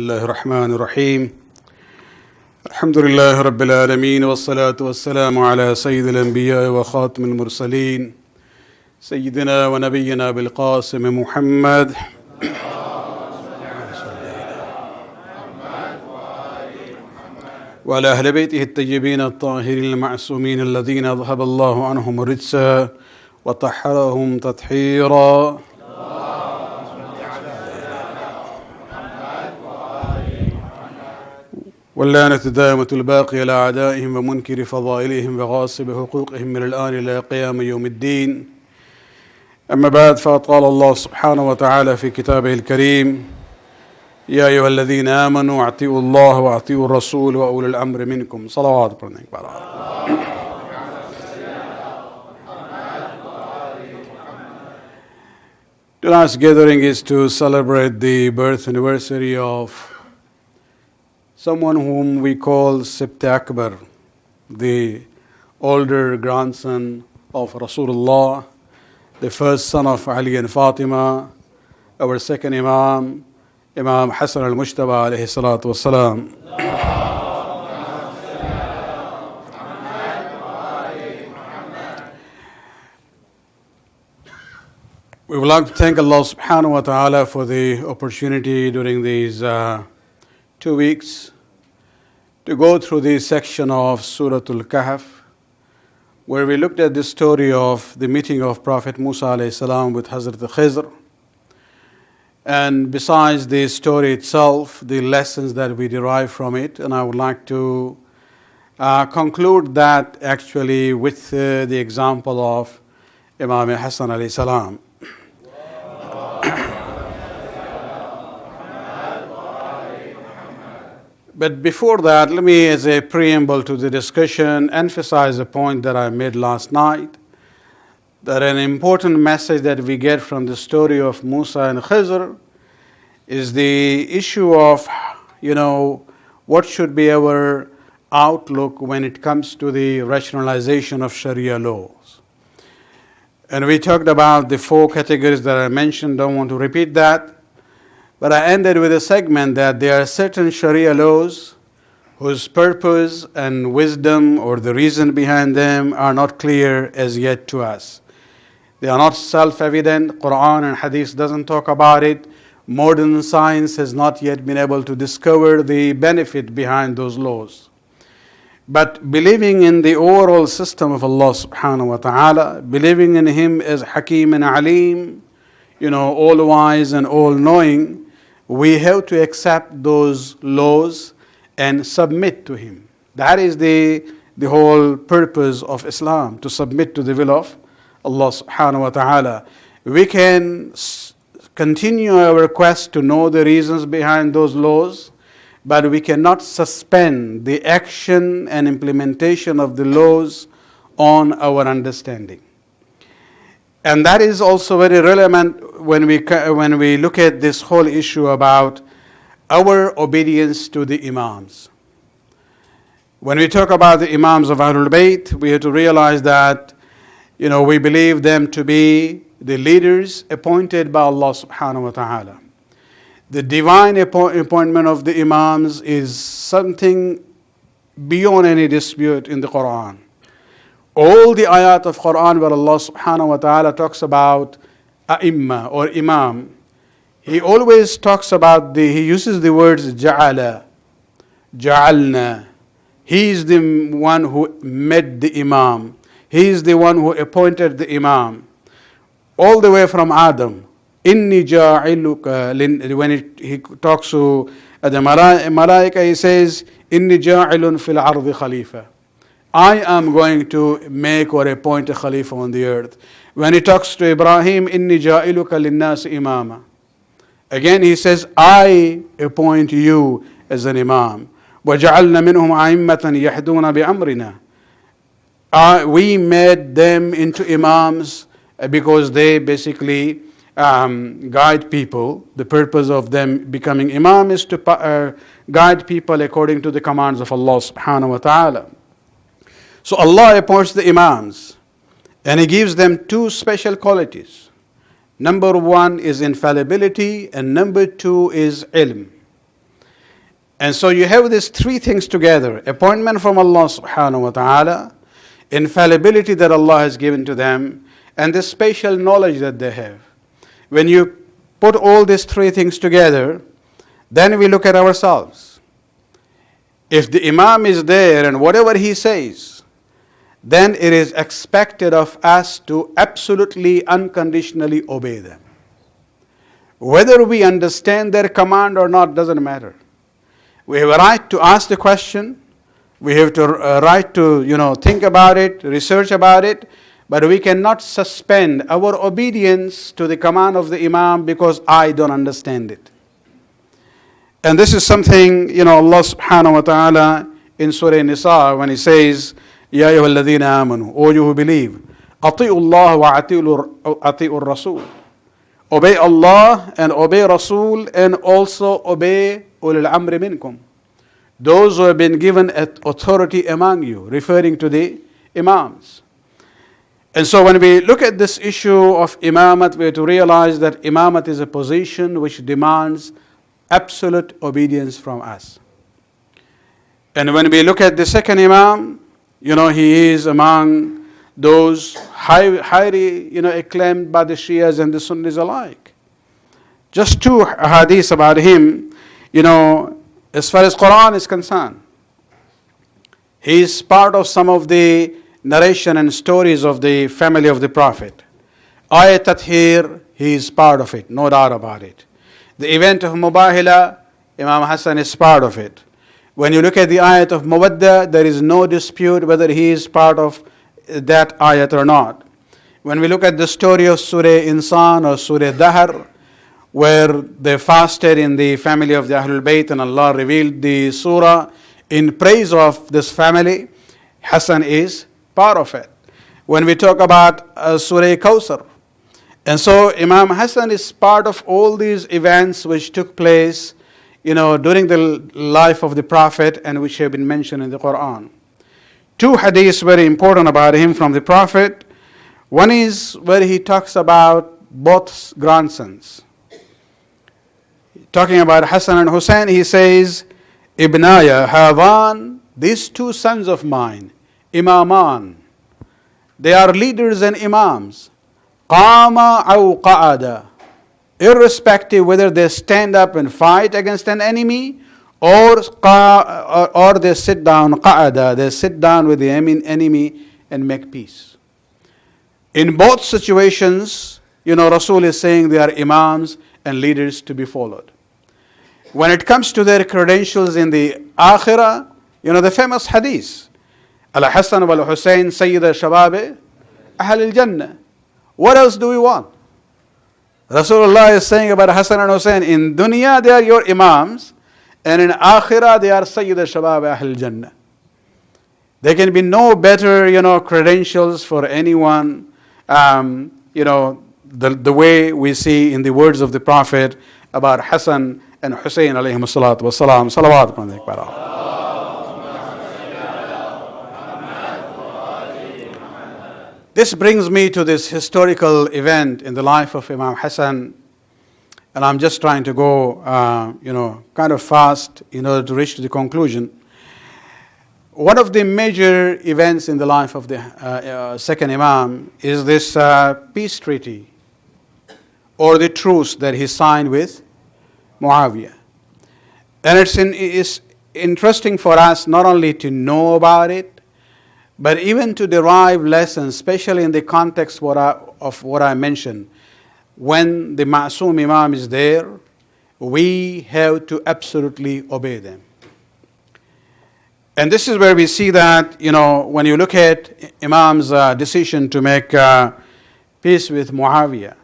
الله الرحمن الرحيم الحمد لله رب العالمين والصلاة والسلام على سيد الأنبياء وخاتم المرسلين سيدنا ونبينا بالقاسم محمد وعلى أهل بيته الطيبين الطاهرين المعصومين الذين أذهب الله عنهم الرجس وطهرهم تطهيرا واللعنة الدائمة الباقية على أعدائهم ومنكر فضائلهم وغاصب حقوقهم من الآن إلى قيام يوم الدين. أما بعد، فقال الله سبحانه وتعالى في كتابه الكريم: يا أيها الذين آمنوا أطيعوا الله وأطيعوا الرسول وأولي الأمر منكم. صلوات پڑھنے کے بعد tonight's gathering is to celebrate the birth anniversary of someone whom we call Sibt Akbar, the older grandson of Rasulullah, the first son of Ali and Fatima, our second Imam, Imam Hassan al-Mujtaba alayhi salatu wassalam. We would like to thank Allah subhanahu wa ta'ala for the opportunity during these 2 weeks to go through this section of Surah Al-Kahf, where we looked at the story of the meeting of Prophet Musa alayhi salam with Hazrat Khidr. And besides the story itself, the lessons that we derive from it, and I would like to conclude that actually with the example of Imam Hassan alayhi salam. But before that, let me, as a preamble to the discussion, emphasize a point that I made last night, that an important message that we get from the story of Musa and Khidr is the issue of, what should be our outlook when it comes to the rationalization of Sharia laws. And we talked about the 4 categories that I mentioned, don't want to repeat that. But I ended with a segment that there are certain Sharia laws whose purpose and wisdom or the reason behind them are not clear as yet to us. They are not self-evident. Quran and Hadith doesn't talk about it. Modern science has not yet been able to discover the benefit behind those laws. But believing in the overall system of Allah subhanahu wa ta'ala, believing in Him as Hakim and Alim, all wise and all knowing, we have to accept those laws and submit to Him. That is the whole purpose of Islam, to submit to the will of Allah subhanahu wa ta'ala. We can continue our quest to know the reasons behind those laws, but we cannot suspend the action and implementation of the laws on our understanding. And that is also very relevant when we look at this whole issue about our obedience to the Imams. When we talk about the Imams of Ahlul Bayt, we have to realize that, we believe them to be the leaders appointed by Allah subhanahu wa ta'ala. The divine appointment of the Imams is something beyond any dispute in the Quran. All the ayat of Quran where Allah subhanahu wa ta'ala talks about a'imma or imam, He always talks about He uses the words ja'ala, ja'alna. He is the one who made the imam. He is the one who appointed the imam. All the way from Adam. Inni ja'iluka, when He talks to the malaika, He says, Inni ja'ilun fil ardi khalifa. I am going to make or appoint a Khalifa on the earth. When He talks to Ibrahim, Inni ja'iluka linnas imama. Again He says, I appoint you as an Imam. وَجَعَلْنَا مِنْهُمْ أَئِمَّةً يَهْدُونَ بِأَمْرِنَا. We made them into Imams because they basically guide people. The purpose of them becoming Imam is to guide people according to the commands of Allah subhanahu wa ta'ala. So Allah appoints the Imams and He gives them 2 special qualities. Number 1 is infallibility and number 2 is ilm. And so you have these three things together: appointment from Allah subhanahu wa ta'ala, infallibility that Allah has given to them, and the spatial knowledge that they have. When you put all these three things together, then we look at ourselves. If the Imam is there and whatever he says, then it is expected of us to absolutely, unconditionally obey them. Whether we understand their command or not doesn't matter. We have a right to ask the question. We have a right to, think about it, research about it. But we cannot suspend our obedience to the command of the Imam because I don't understand it. And this is something, Allah subhanahu wa ta'ala in Surah Nisa, when He says, Ya ayyuhalladhina amanu, O you who believe, ati'u Allah wa ati'u Rasul. Obey Allah and obey Rasul, and also obey ulul amri minkum, those who have been given authority among you, referring to the Imams. And so when we look at this issue of imamat, we have to realize that imamat is a position which demands absolute obedience from us. And when we look at the second Imam, he is among those highly, acclaimed by the Shias and the Sunnis alike. Just two hadiths about him, as far as Quran is concerned. He is part of some of the narration and stories of the family of the Prophet. Ayat Tathir, he is part of it, no doubt about it. The event of Mubahila, Imam Hassan is part of it. When you look at the ayat of Mawadda, there is no dispute whether he is part of that ayat or not. When we look at the story of Surah Insan or Surah Dahr, where they fasted in the family of the Ahlul Bayt and Allah revealed the surah in praise of this family, Hassan is part of it. When we talk about Surah Kawthar, and so Imam Hassan is part of all these events which took place, during the life of the Prophet and which have been mentioned in the Quran. Two hadiths very important about him from the Prophet. One is where he talks about both grandsons. Talking about Hassan and Hussein, he says, Ibnaya Havan, these two sons of mine, Imaman, they are leaders and Imams. Qama aw qa'ada, irrespective whether they stand up and fight against an enemy or they sit down, qa'ada, they sit down with the enemy and make peace. In both situations, Rasul is saying they are Imams and leaders to be followed. When it comes to their credentials in the Akhirah, the famous hadith, Al-Hassan wal-Hussein Sayyid al-Shabab Ahlul Jannah. What else do we want? Rasulullah is saying about Hassan and Hussein, in dunya they are your Imams, and in Akhirah they are Sayyid al-Shabab Ahlul Jannah. There can be no better, credentials for anyone, the way we see in the words of the Prophet about Hassan and Hussein alayhim salatu wassalam. Salawat upon the Akbar. This brings me to this historical event in the life of Imam Hassan, and I'm just trying to go, kind of fast in order to reach to the conclusion. One of the major events in the life of the second Imam is this peace treaty, or the truce that he signed with Muawiyah. And it's interesting for us not only to know about it, but even to derive lessons, especially in the context of what I mentioned. When the Ma'soom Imam is there, we have to absolutely obey them. And this is where we see that, when you look at Imam's decision to make peace with Muawiyah,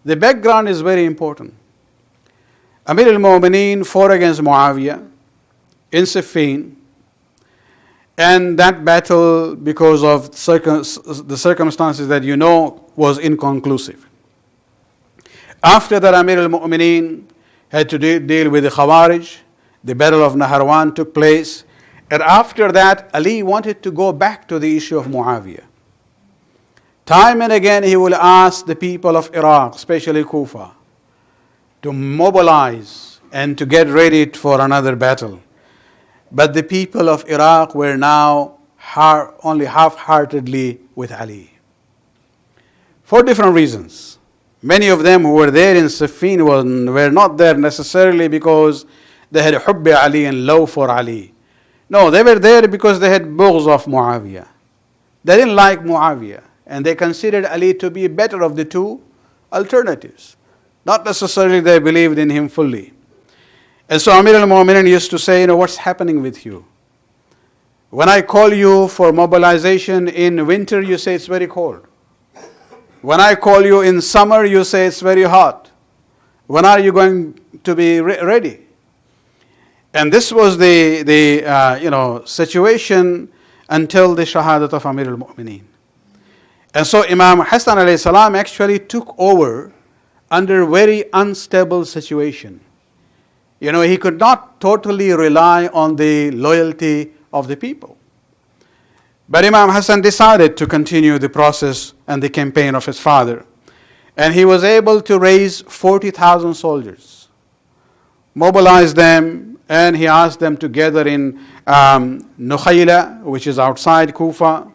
the background is very important. Amir al-Mu'mineen fought against Muawiyah in Siffin, and that battle, because of the circumstances that was inconclusive. After that, Amir al-Mu'mineen had to deal with the Khawarij. The Battle of Naharawan took place. And after that, Ali wanted to go back to the issue of Muawiyah. Time and again, he will ask the people of Iraq, especially Kufa, to mobilize and to get ready for another battle. But the people of Iraq were now only half-heartedly with Ali. For different reasons. Many of them who were there in Siffin were not there necessarily because they had hubbi Ali and love for Ali. No, they were there because they had bughz of Muawiyah. They didn't like Muawiyah, and they considered Ali to be better of the two alternatives. Not necessarily they believed in him fully. And so Amir al-Mu'minin used to say, what's happening with you? When I call you for mobilization in winter, you say it's very cold. When I call you in summer, you say it's very hot. When are you going to be ready? And this was the situation until the shahadat of Amir al-Mu'minin. And so Imam Hassan alayhi salam actually took over under very unstable situation. He could not totally rely on the loyalty of the people. But Imam Hassan decided to continue the process and the campaign of his father. And he was able to raise 40,000 soldiers, mobilize them, and he asked them to gather in Nukhayla, which is outside Kufa.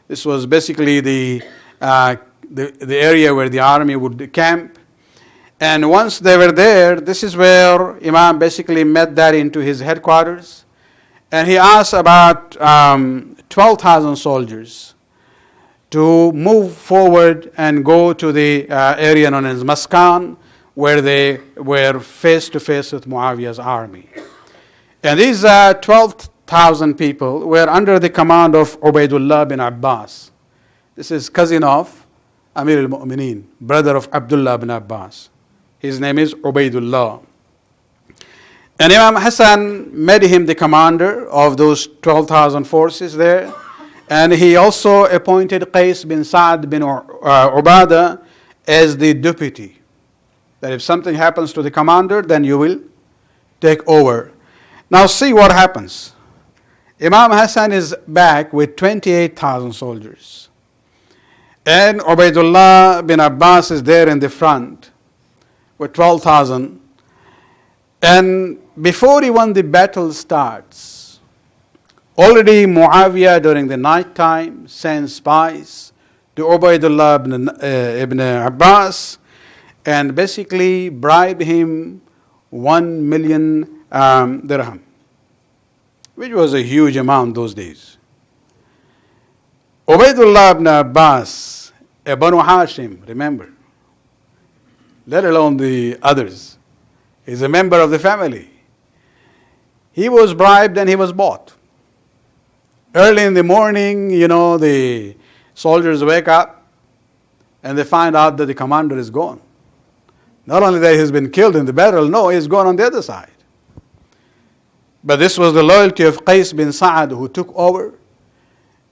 This was basically the area where the army would camp. And once they were there, this is where Imam basically met that into his headquarters. And he asked about 12,000 soldiers to move forward and go to the area known as Maskan, where they were face to face with Muawiyah's army. And these 12,000 people were under the command of Ubaidullah bin Abbas. This is cousin of Amir al-Mu'minin, brother of Abdullah bin Abbas. His name is Ubaidullah. And Imam Hassan made him the commander of those 12,000 forces there. And he also appointed Qais bin Sa'd bin Ubadah as the deputy. That if something happens to the commander, then you will take over. Now see what happens. Imam Hassan is back with 28,000 soldiers. And Ubaidullah bin Abbas is there in the front with 12,000. And before even the battle starts, already Muawiyah during the night time sends spies to Ubaidullah ibn Abbas and basically bribe him 1 million dirham, which was a huge amount those days. Ubaidullah ibn Abbas, a Banu Hashim, remember, let alone the others. He's a member of the family. He was bribed and he was bought. Early in the morning, the soldiers wake up and they find out that the commander is gone. Not only that he's been killed in the battle, no, he's gone on the other side. But this was the loyalty of Qais bin Sa'd, who took over,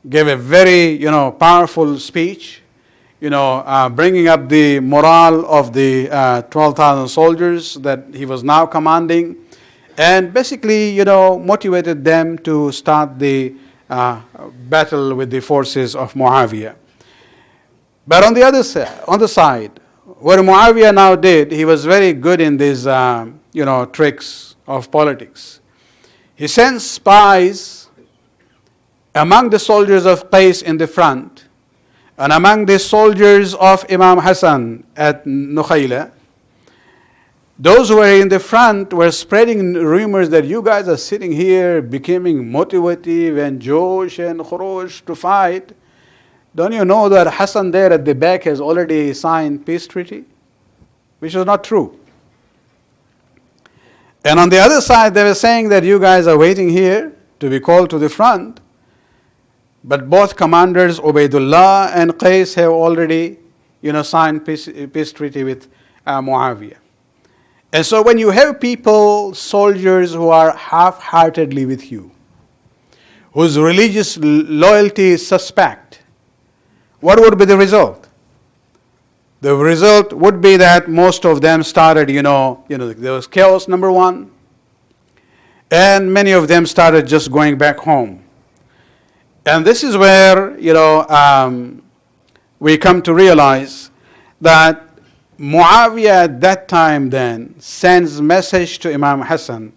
gave a very, powerful speech, bringing up the morale of the 12,000 soldiers that he was now commanding, and basically, motivated them to start the battle with the forces of Muawiyah. But on the other side, what Muawiyah now did, he was very good in these, tricks of politics. He sent spies among the soldiers of Qais in the front and among the soldiers of Imam Hassan at Nukhayla. Those who were in the front were spreading rumors that you guys are sitting here becoming motivative and Josh and Khurush to fight. Don't you know that Hassan there at the back has already signed peace treaty? Which was not true. And on the other side, they were saying that you guys are waiting here to be called to the front. But both commanders, Ubaidullah and Qais, have already, signed peace treaty with Muawiyah. And so when you have people, soldiers who are half-heartedly with you, whose religious loyalty is suspect, what would be the result? The result would be that most of them started, there was chaos, number one, and many of them started just going back home. And this is where, we come to realize that Muawiyah at that time then sends message to Imam Hassan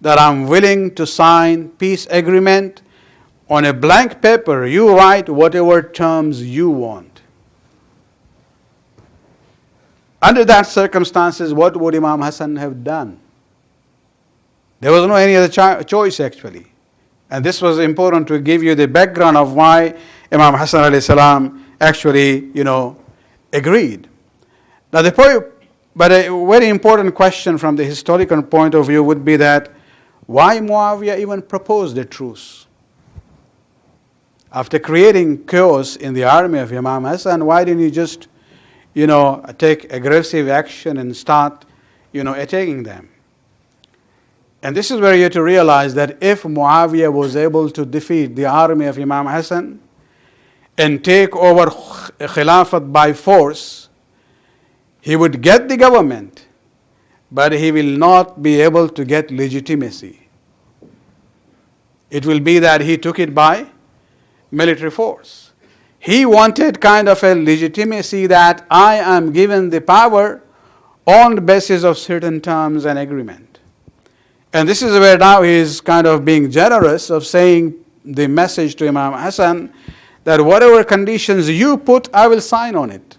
that I'm willing to sign peace agreement on a blank paper. You write whatever terms you want. Under that circumstances, what would Imam Hassan have done? There was no any other choice actually. And this was important to give you the background of why Imam Hassan alayhi salam actually, agreed. Now but a very important question from the historical point of view would be that why Muawiyah even proposed a truce? After creating chaos in the army of Imam Hassan, why didn't he just, take aggressive action and start, attacking them? And this is where you have to realize that if Muawiyah was able to defeat the army of Imam Hassan and take over Khilafat by force, he would get the government, but he will not be able to get legitimacy. It will be that he took it by military force. He wanted kind of a legitimacy that I am given the power on the basis of certain terms and agreement. And this is where now he is kind of being generous of saying the message to Imam Hassan that whatever conditions you put, I will sign on it.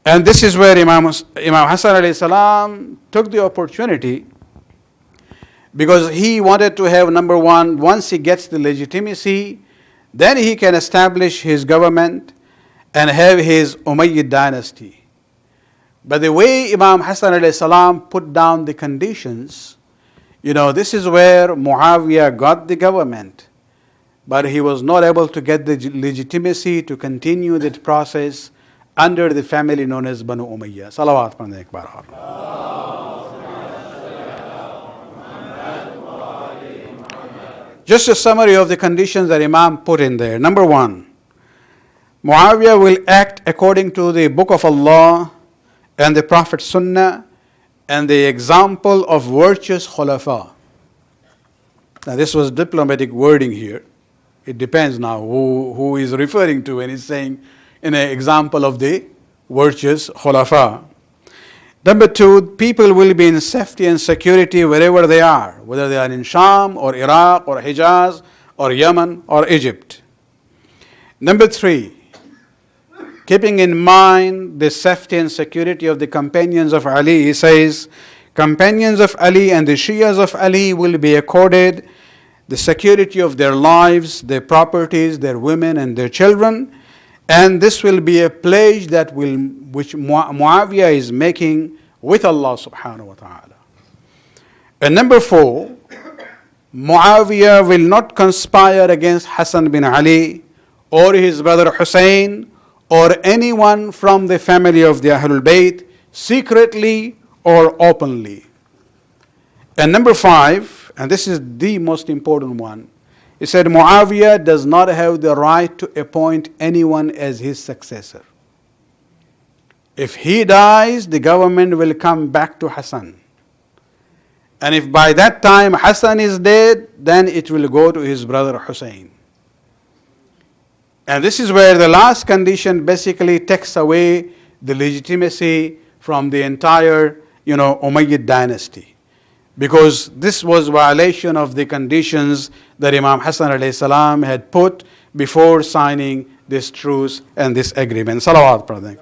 And this is where Imam Hassan alayhi salam took the opportunity, because he wanted to have, number one, once he gets the legitimacy, then he can establish his government and have his Umayyad dynasty. But the way Imam Hassan alayhi salam put down the conditions, this is where Muawiyah got the government, but he was not able to get the legitimacy to continue that process under the family known as Banu Umayyah. Salawat pan ek bar. Just a summary of the conditions that Imam put in there. Number one, Muawiyah will act according to the Book of Allah and the Prophet's Sunnah and the example of virtuous Khulafa. Now this was diplomatic wording here. It depends now who is referring to when he's saying in an example of the virtuous Khulafa. Number two, people will be in safety and security wherever they are, whether they are in Sham or Iraq or Hijaz or Yemen or Egypt. Number three, keeping in mind the safety and security of the companions of Ali, he says, companions of Ali and the Shias of Ali will be accorded the security of their lives, their properties, their women and their children. And this will be a pledge which Muawiyah is making with Allah subhanahu wa ta'ala. And number four, Muawiyah will not conspire against Hassan bin Ali or his brother Hussein or anyone from the family of the Ahlul Bayt, secretly or openly. And number five, and this is the most important one, he said Muawiyah does not have the right to appoint anyone as his successor. If he dies, the government will come back to Hassan. And if by that time Hassan is dead, then it will go to his brother Hussein. And this is where the last condition basically takes away the legitimacy from the entire, Umayyad dynasty. Because this was violation of the conditions that Imam Hassan alayhi salam had put before signing this truce and this agreement. Salawat pradhen.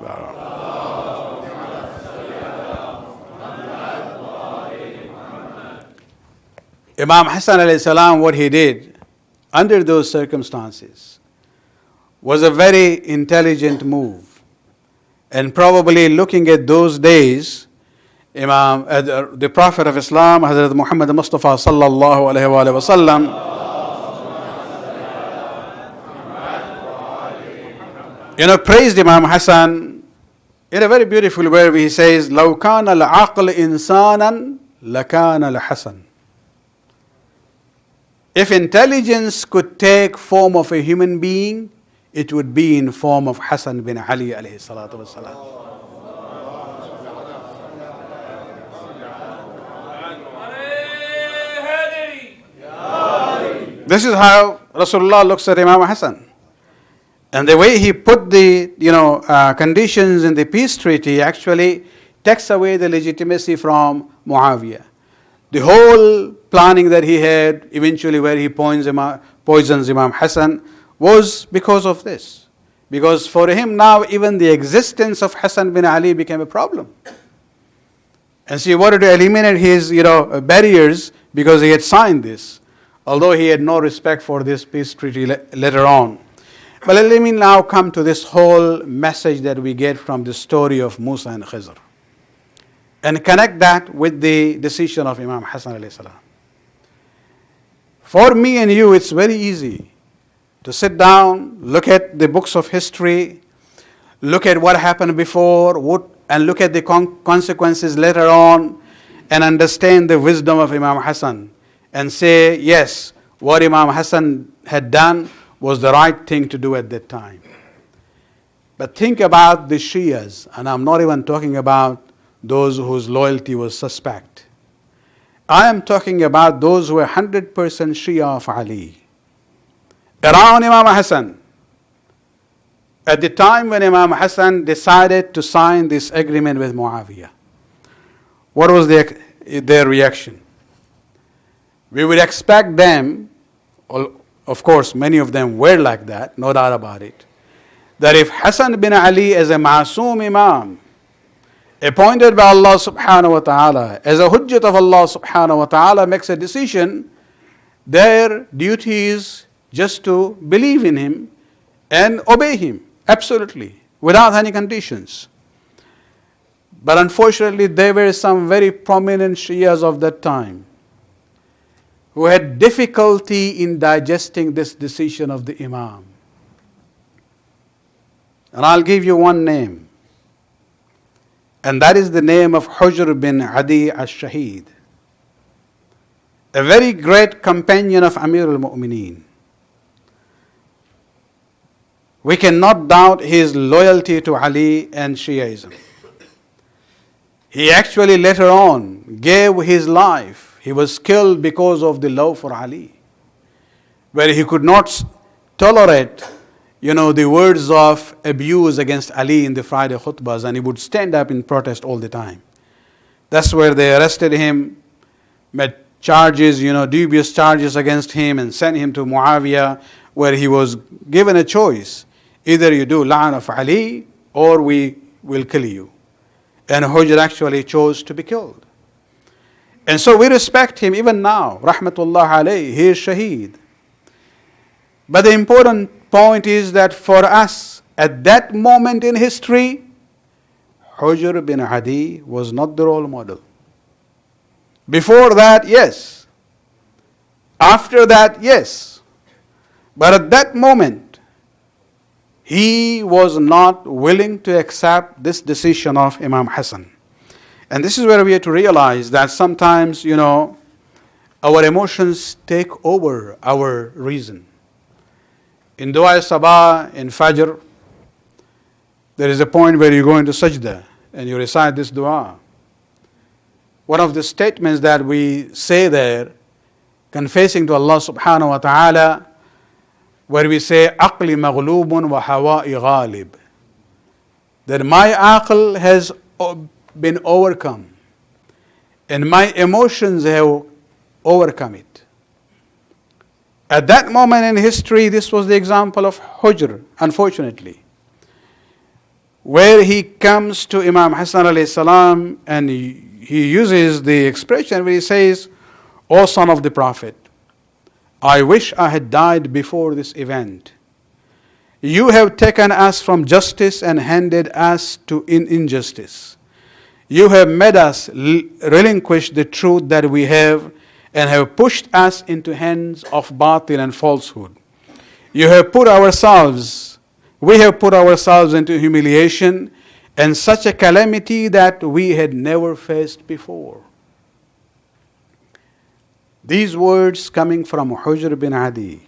Imam Hassan alayhi salam, what he did under those circumstances was a very intelligent move. And probably looking at those days, the Prophet of Islam, Hazrat Muhammad Mustafa sallallahu alayhi wa sallam, praised Imam Hassan in a very beautiful way. He says, لو كان العقل إنسانا لكان الحسن. If intelligence could take form of a human being, it would be in form of Hassan bin Ali alayhi salatu wasalam. This is how Rasulullah looks at Imam Hassan. And the way he put the conditions in the peace treaty actually takes away the legitimacy from Muawiyah. The whole planning that he had, eventually where he poisons Imam Hassan, was because of this. Because for him now, even the existence of Hassan bin Ali became a problem. And so he wanted to eliminate his, barriers because he had signed this, although he had no respect for this peace treaty later on. But let me now come to this whole message that we get from the story of Musa and Khidr, and connect that with the decision of Imam Hassan alayhi salam. For me and you, it's very easy to sit down, look at the books of history, look at what happened before, and look at the consequences later on, and understand the wisdom of Imam Hassan, and say, yes, what Imam Hassan had done was the right thing to do at that time. But think about the Shias, and I'm not even talking about those whose loyalty was suspect. I am talking about those who were 100% Shia of Ali, around Imam Hassan. At the time when Imam Hassan decided to sign this agreement with Muawiyah, what was their reaction? We would expect them, of course many of them were like that, no doubt about it, that if Hassan bin Ali as a Ma'soom Imam, appointed by Allah subhanahu wa ta'ala, as a hujjat of Allah subhanahu wa ta'ala, makes a decision, their duty is just to believe in him and obey him, absolutely, without any conditions. But unfortunately, there were some very prominent Shias of that time who had difficulty in digesting this decision of the Imam. And I'll give you one name, and that is the name of Hujr bin Adi al-Shahid, a very great companion of Amir al-Mu'mineen. We cannot doubt his loyalty to Ali and Shiaism. He actually later on gave his life. He was killed because of the love for Ali, where he could not tolerate the words of abuse against Ali in the Friday khutbahs, and he would stand up in protest all the time. That's where they arrested him, made charges, dubious charges against him, and sent him to Muawiyah, where he was given a choice. Either you do la'an of Ali, or we will kill you. And Hujr actually chose to be killed. And so we respect him even now, rahmatullah alayhi, he is shaheed. But the important point is that for us, at that moment in history, Hujr bin Adi was not the role model. Before that, yes. After that, yes. But at that moment, he was not willing to accept this decision of Imam Hassan. And this is where we have to realize that sometimes, our emotions take over our reason. In Dua Sabah, in Fajr, there is a point where you go into sajda and you recite this dua. One of the statements that we say there, confessing to Allah subhanahu wa ta'ala, where we say, Aqli maghlubun wa hawa'i ghalib, that my aql has been overcome and my emotions have overcome it. At that moment in history, this was the example of Hujr, unfortunately, where he comes to Imam Hassan alayhi salam and he uses the expression where he says, O son of the Prophet, I wish I had died before this event. You have taken us from justice and handed us to injustice. You have made us relinquish the truth that we have and have pushed us into hands of batil and falsehood. We have put ourselves into humiliation and such a calamity that we had never faced before. These words coming from Hujr bin Adi.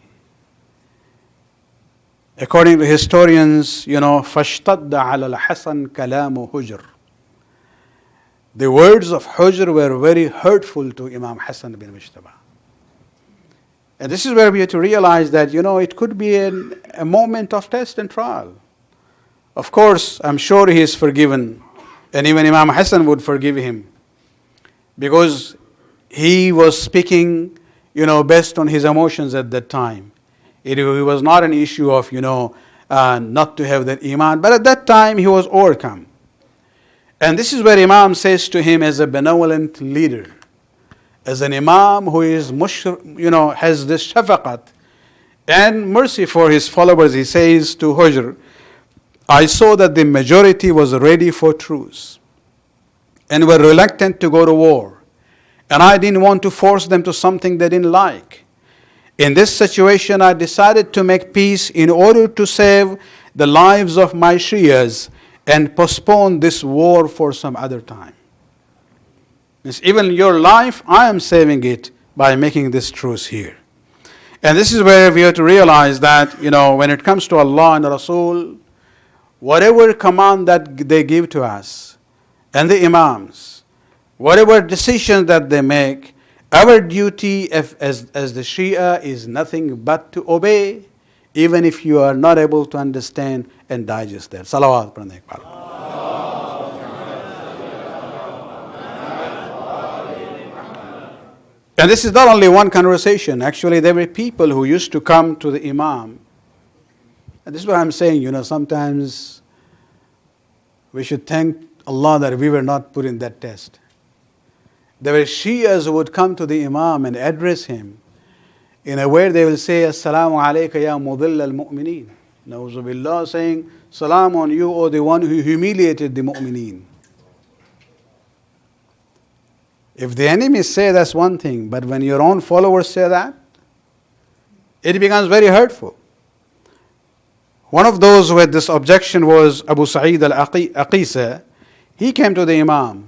According to historians, فَاشْتَدَّ عَلَى الْحَسَنِ كَلَامُ Hujr. The words of Hujr were very hurtful to Imam Hassan bin Mujtaba. And this is where we have to realize that, it could be a moment of test and trial. Of course, I'm sure he is forgiven, and even Imam Hassan would forgive him. Because he was speaking, based on his emotions at that time. It was not an issue of, not to have that iman. But at that time, he was overcome. And this is where Imam says to him as a benevolent leader, as an Imam who is, has this shafaqat and mercy for his followers, he says to Hujr, I saw that the majority was ready for truce and were reluctant to go to war. And I didn't want to force them to something they didn't like. In this situation, I decided to make peace in order to save the lives of my Shias and postpone this war for some other time. Means even your life, I am saving it by making this truce here. And this is where we have to realize that, when it comes to Allah and Rasul, whatever command that they give to us, and the Imams, whatever decisions that they make, our duty as the Shia is nothing but to obey, even if you are not able to understand and digest that. Salawat. And this is not only one conversation. Actually, there were people who used to come to the Imam. And this is what I'm saying, sometimes we should thank Allah that we were not put in that test. There were Shias who would come to the Imam and address him in a way they will say, Assalamu alayka ya mudill al-mu'mineen. Na'udhu billah, saying, Salam on you, O the one who humiliated the mu'mineen. If the enemies say that's one thing, but when your own followers say that, it becomes very hurtful. One of those who had this objection was Abu Sa'id al-Aqisa. He came to the Imam.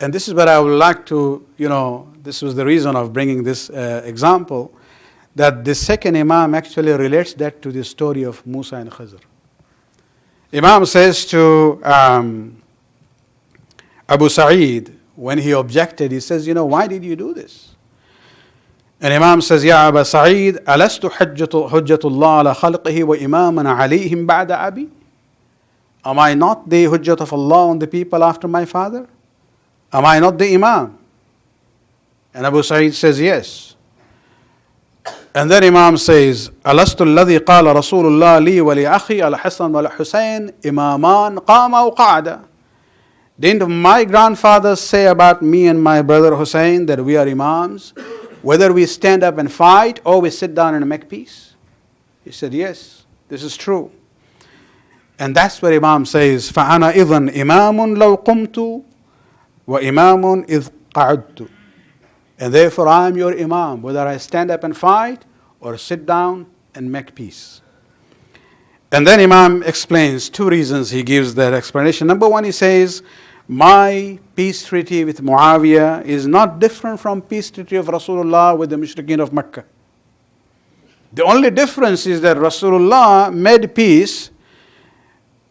And this is where I would like to, this was the reason of bringing this example, that the second Imam actually relates that to the story of Musa and Khidr. Imam says to Abu Sa'id, when he objected, he says, why did you do this? And Imam says, Ya Abu Sa'id, alastu hujjatullah ala khalqihi wa imaman alayhim ba'da abi? Am I not the hujjat of Allah on the people after my father? Am I not the Imam? And Abu Sa'id says, yes. And then Imam says, alastu alladhi qala Rasulullah li wa li akhi al Hassan wal Hussein imaman qama wa qa'ada? Didn't my grandfathers say about me and my brother Hussein that we are Imams, whether we stand up and fight or we sit down and make peace? He said, yes, this is true. And that's where Imam says, فَأَنَا إِذًا إِمَامٌ لَوْ قُمْتُ وَإِمَامٌ إِذْ قَعُدْتُ. And therefore I am your Imam, whether I stand up and fight or sit down and make peace. And then Imam explains two reasons he gives that explanation. Number one, he says, my peace treaty with Muawiyah is not different from peace treaty of Rasulullah with the Mushrikeen of Mecca. The only difference is that Rasulullah made peace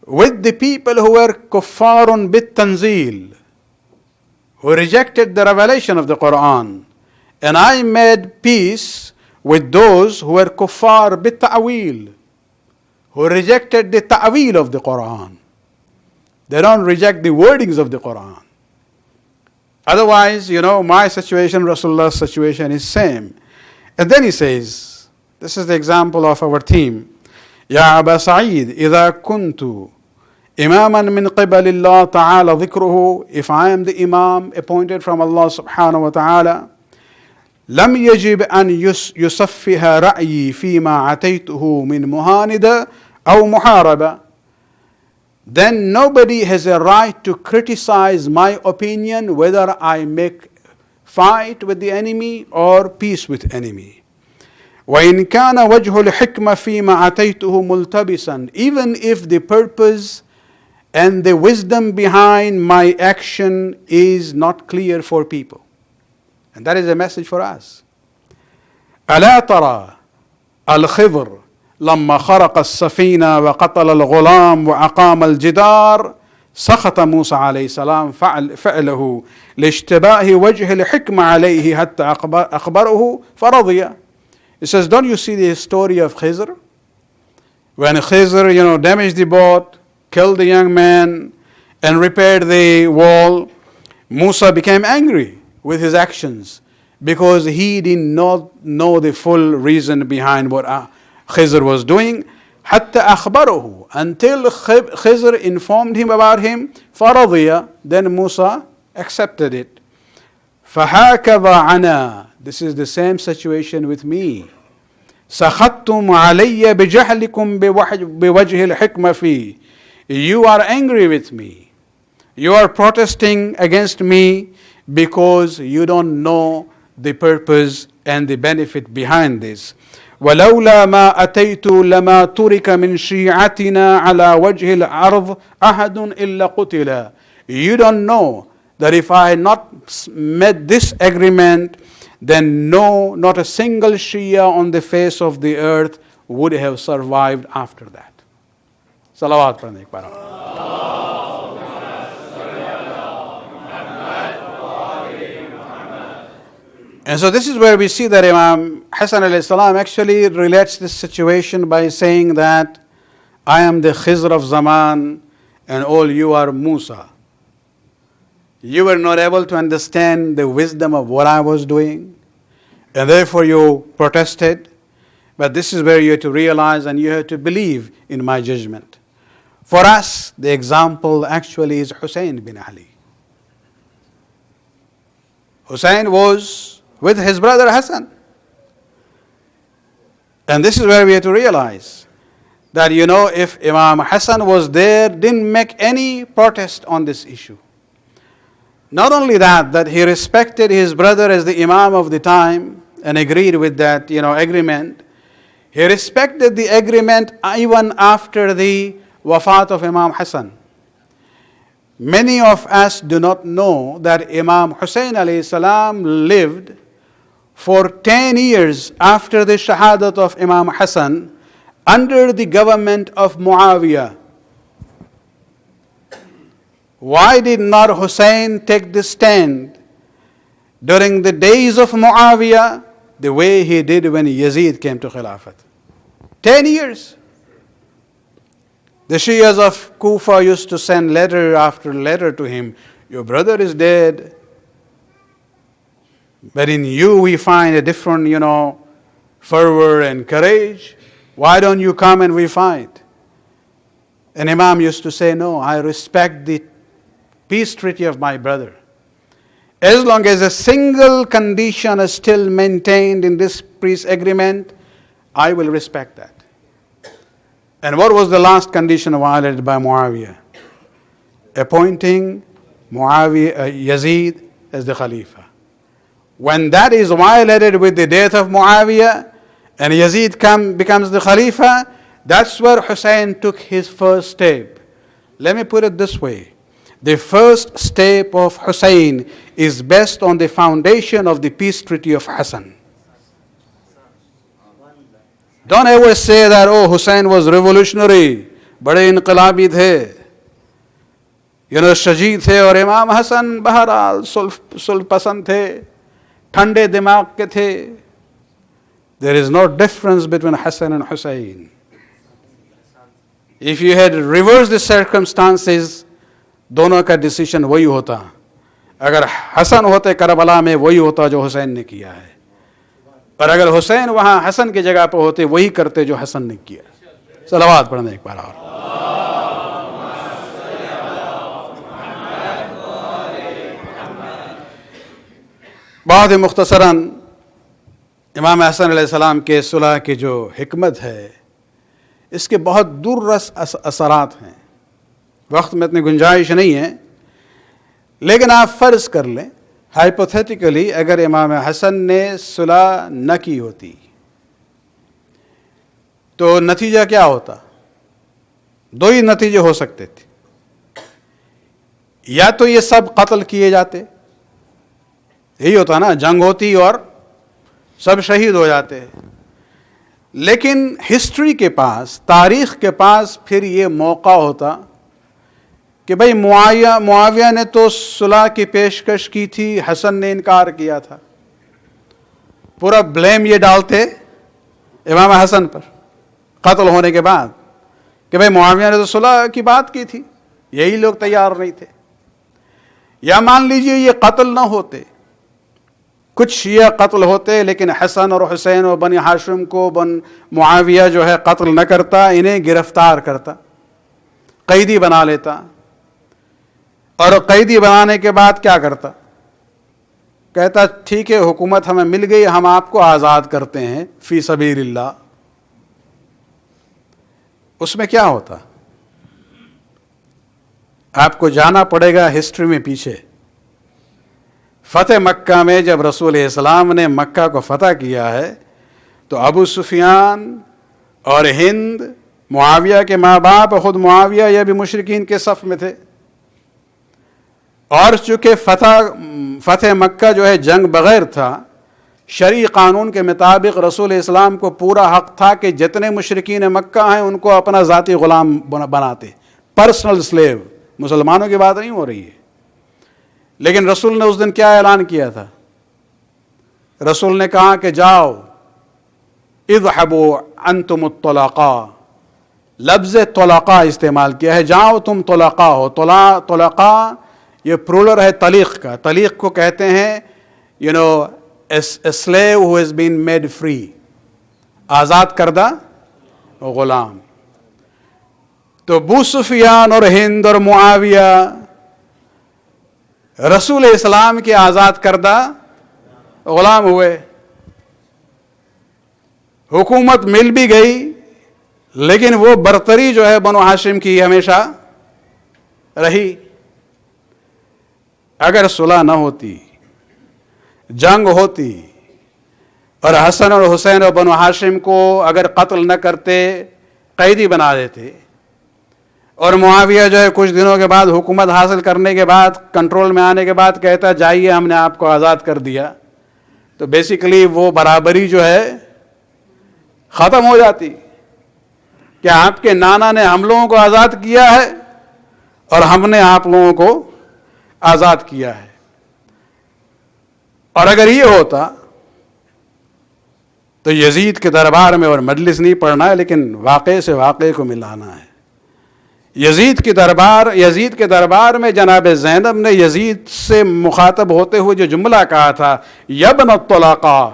with the people who were kuffarun bit tanzil, who rejected the revelation of the Quran. And I made peace with those who were kuffar bit ta'wil, who rejected the ta'wil of the Quran. They don't reject the wordings of the Quran. Otherwise, my situation, Rasulullah's situation is same. And then he says, this is the example of our theme. Ya Aba Sa'id, إذا كنت إماما من قبل الله تعالى ذكره, if I am the Imam appointed from Allah subhanahu wa ta'ala, لم يجب أن يصفها رأيي فيما عتيته من مهاندة أو محاربة. Then nobody has a right to criticize my opinion whether I make fight with the enemy or peace with enemy. وإن كان وجه الحكمة فيما عتيته ملتبسا, even if the purpose and the wisdom behind my action is not clear for people. And that is a message for us. ألا ترى الخضر لما خرق السفينة وقتل الغلام وأقام الجدار سخط موسى عليه السلام فعله لاشتباه وجه الحكمة عليه حتى أخبره فرضي. It says, don't you see the story of Khidr? When Khidr, damaged the boat, killed the young man, and repaired the wall, Musa became angry. with his actions, because he did not know the full reason behind what Khidr was doing. حتى أخبره, until Khidr informed him about him. فرضي, then Musa accepted it. فهكذا أنا, this is the same situation with me. سخطتم علي بجهلكم بوجه الحكمة فيه. You are angry with me. You are protesting against me because you don't know the purpose and the benefit behind this. ولولا ما أتيت لما ترك من شيعتنا على وجه الأرض أحد إلا قتل. You don't know that if I had not met this agreement, then no, not a single Shia on the face of the earth would have survived after that. Salawat padhne ek baar. And so this is where we see that Imam Hasan alayhi salam actually relates this situation by saying that I am the Khidr of Zaman and all you are Musa. You were not able to understand the wisdom of what I was doing, and therefore you protested. But this is where you have to realize and you have to believe in my judgment. For us, the example actually is Hussein bin Ali. Hussein was with his brother Hassan. And this is where we have to realize that, if Imam Hassan was there, didn't make any protest on this issue. Not only that he respected his brother as the Imam of the time and agreed with that, agreement. He respected the agreement even after the wafat of Imam Hassan. Many of us do not know that Imam Hussein alayhi salam lived for 10 years after the shahadat of Imam Hassan under the government of Muawiyah. Why did not Hussein take the stand during the days of Muawiyah the way he did when Yazid came to Khilafat? 10 years. The Shias of Kufa used to send letter after letter to him. Your brother is dead. But in you we find a different, fervor and courage. Why don't you come and we fight? And Imam used to say, no, I respect the peace treaty of my brother. As long as a single condition is still maintained in this peace agreement, I will respect that. And what was the last condition violated by Muawiyah? Appointing Yazid as the Khalifa. When that is violated with the death of Muawiyah and Yazid becomes the Khalifa, that's where Hussein took his first step. Let me put it this way. The first step of Hussein is based on the foundation of the peace treaty of Hassan. Don't ever say that, Hussein was revolutionary, bade inqilabi the. Shajid the aur Imam Hassan baharal sulh pasand the, thande dimag ke the. There is no difference between Hassan and Hussein. If you had reversed the circumstances, दोनों का decision वही होता. अगर हसन होते Karbala में वही होता जो हुसैन ने किया है, और अगर हुसैन वहां हसन की जगह पर होते वही करते जो हसन ने किया. सलावत पढ़ना एक बार और. बहुत ही मुख्तसरन इमाम हसन अलैहिस्सलाम के सुलह की जो हिकमत है, इसके बहुत दूररस असरात हैं. वक्त में इतनी गुंजाइश नहीं है, लेकिन आप फर्ज कर लें हाइपोथेटिकली अगर इमाम हसन ने सुलह न की होती तो नतीजा क्या होता? दो ही नतीजे हो सकते थे. या तो ये सब कत्ल किए जाते, यही होता ना, जंग होती और सब शहीद हो जाते. लेकिन हिस्ट्री के पास, तारीख के पास फिर ये मौका होता कि भाई मुआविया ने तो सुलह की पेशकश की थी, हसन ने इनकार किया था. पूरा ब्लेम ये डालते इमाम हसन पर कत्ल होने के बाद कि भाई मुआविया ने तो सुलह की बात की थी, यही लोग तैयार नहीं थे. या मान लीजिए ये कत्ल ना होते کچھ شیعہ قتل ہوتے لیکن حسن اور حسین اور بنی ہاشم کو بن معاویہ جو ہے قتل نہ کرتا، انہیں گرفتار کرتا، قیدی بنا لیتا، اور قیدی بنانے کے بعد کیا کرتا؟ کہتا ٹھیک ہے حکومت ہمیں مل گئی، ہم آپ کو آزاد کرتے ہیں فی سبیل اللہ۔ اس میں کیا ہوتا؟ آپ کو جانا پڑے گا ہسٹری میں پیچھے۔ فتح مکہ میں جب رسول اسلام نے مکہ کو فتح کیا ہے تو ابو سفیان اور ہند، معاویہ کے ماں باپ، خود معاویہ یہ بھی مشرکین کے صف میں تھے، اور چونکہ فتح مکہ جو ہے جنگ بغیر تھا، شرعی قانون کے مطابق رسول اسلام کو پورا حق تھا کہ جتنے مشرکین مکہ ہیں ان کو اپنا ذاتی غلام بناتے، پرسنل سلیو۔ مسلمانوں کی بات نہیں ہو رہی ہے، لیکن رسول نے اس دن کیا اعلان کیا تھا؟ رسول نے کہا کہ جاؤ، اذهبوا انتم الطلقاء، لفظ طلقاء استعمال کیا ہے، جاؤ تم طلقاء ہو۔ طلقاء یہ پرولر ہے طلیق کا، طلیق کو کہتے ہیں a slave who has been made free، آزاد کردہ غلام۔ تو ابو سفیان اور ہند اور معاویہ رسول اسلام کے آزاد کردہ غلام ہوئے، حکومت مل بھی گئی، لیکن وہ برتری جو ہے بنو ہاشم کی ہمیشہ رہی۔ اگر صلح نہ ہوتی، جنگ ہوتی، اور حسن اور حسین اور بنو ہاشم کو اگر قتل نہ کرتے، قیدی بنا دیتے، اور معاویہ جو ہے کچھ دنوں کے بعد حکومت حاصل کرنے کے بعد، کنٹرول میں آنے کے بعد کہتا جائیے ہم نے آپ کو آزاد کر دیا، تو بیسیکلی وہ برابری جو ہے ختم ہو جاتی کہ آپ کے نانا نے ہم لوگوں کو آزاد کیا ہے اور ہم نے آپ لوگوں کو آزاد کیا ہے۔ اور اگر یہ ہوتا تو یزید کے دربار میں، اور مجلس نہیں پڑھنا ہے لیکن واقعے سے واقعے کو ملانا ہے، یزید کے دربار میں جناب زینب نے یزید سے مخاطب ہوتے ہوئے جو جملہ کہا تھا، یبن الطلقاء،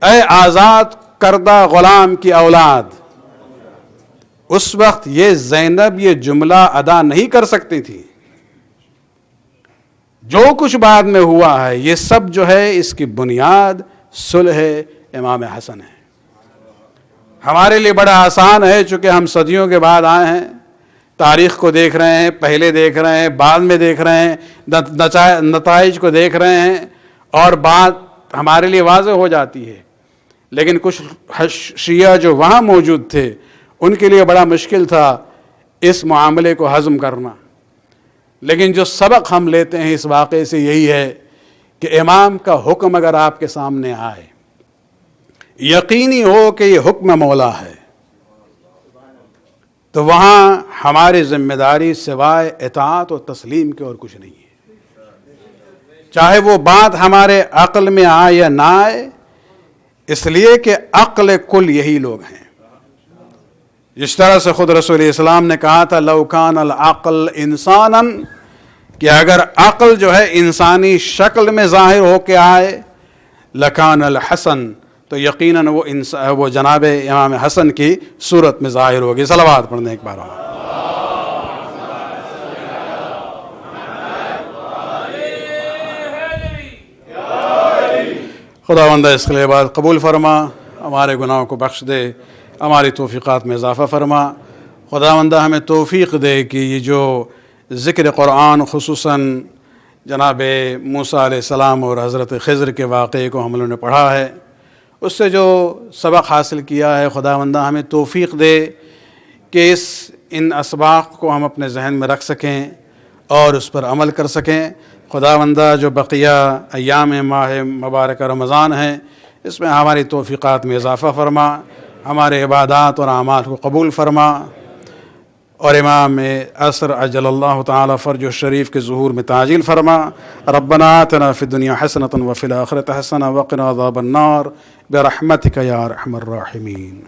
اے آزاد کردہ غلام کی اولاد، اس وقت یہ زینب یہ جملہ ادا نہیں کر سکتی تھی۔ جو کچھ بعد میں ہوا ہے یہ سب جو ہے اس کی بنیاد صلح امام حسن ہے۔ ہمارے لیے بڑا آسان ہے چونکہ ہم صدیوں کے بعد آئے ہیں، تاریخ کو دیکھ رہے ہیں، پہلے دیکھ رہے ہیں، بعد میں دیکھ رہے ہیں، نتائج کو دیکھ رہے ہیں، اور بات ہمارے لیے واضح ہو جاتی ہے۔ لیکن کچھ شیعہ جو وہاں موجود تھے ان کے لیے بڑا مشکل تھا اس معاملے کو ہضم کرنا۔ لیکن جو سبق ہم لیتے ہیں اس واقعے سے یہی ہے کہ امام کا حکم اگر آپ کے سامنے آئے، یقینی ہو کہ یہ حکم مولا ہے، تو وہاں ہماری ذمہ داری سوائے اطاعت و تسلیم کے اور کچھ نہیں ہے، چاہے وہ بات ہمارے عقل میں آئے یا نہ آئے، اس لیے کہ عقل کل یہی لوگ ہیں۔ جس طرح سے خود رسول اسلام نے کہا تھا لو کان العقل انسانا، کہ اگر عقل جو ہے انسانی شکل میں ظاہر ہو کے آئے، لکان الحسن، تو یقیناً وہ جناب امام حسن کی صورت میں ظاہر ہوگی۔ صلوات پڑھنے ایک بار اور۔ خداوند اس کے بعد قبول فرما، ہمارے گناہوں کو بخش دے، ہماری توفیقات میں اضافہ فرما۔ خداوند ہمیں توفیق دے کہ یہ جو ذکر قرآن خصوصاً جناب موسیٰ علیہ السلام اور حضرت خضر کے واقعے کو ہم لوگوں نے پڑھا ہے، اس سے جو سبق حاصل کیا ہے، خداوند ہمیں توفیق دے کہ ان اسباق کو ہم اپنے ذہن میں رکھ سکیں اور اس پر عمل کر سکیں۔ خداوندہ جو بقیہ ایام ماہ مبارکہ رمضان ہیں، اس میں ہماری توفیقات میں اضافہ فرما، ہمارے عبادات اور اعمال کو قبول فرما، اور امام عصر عجل اللہ تعالی فرج الشریف کے ظہور میں تعجیل فرما۔ ربنا آتنا فی الدنیا حسنۃ وفی الآخرۃ حسنۃ وقنا عذاب النار برحمتک یا ارحم الراحمین۔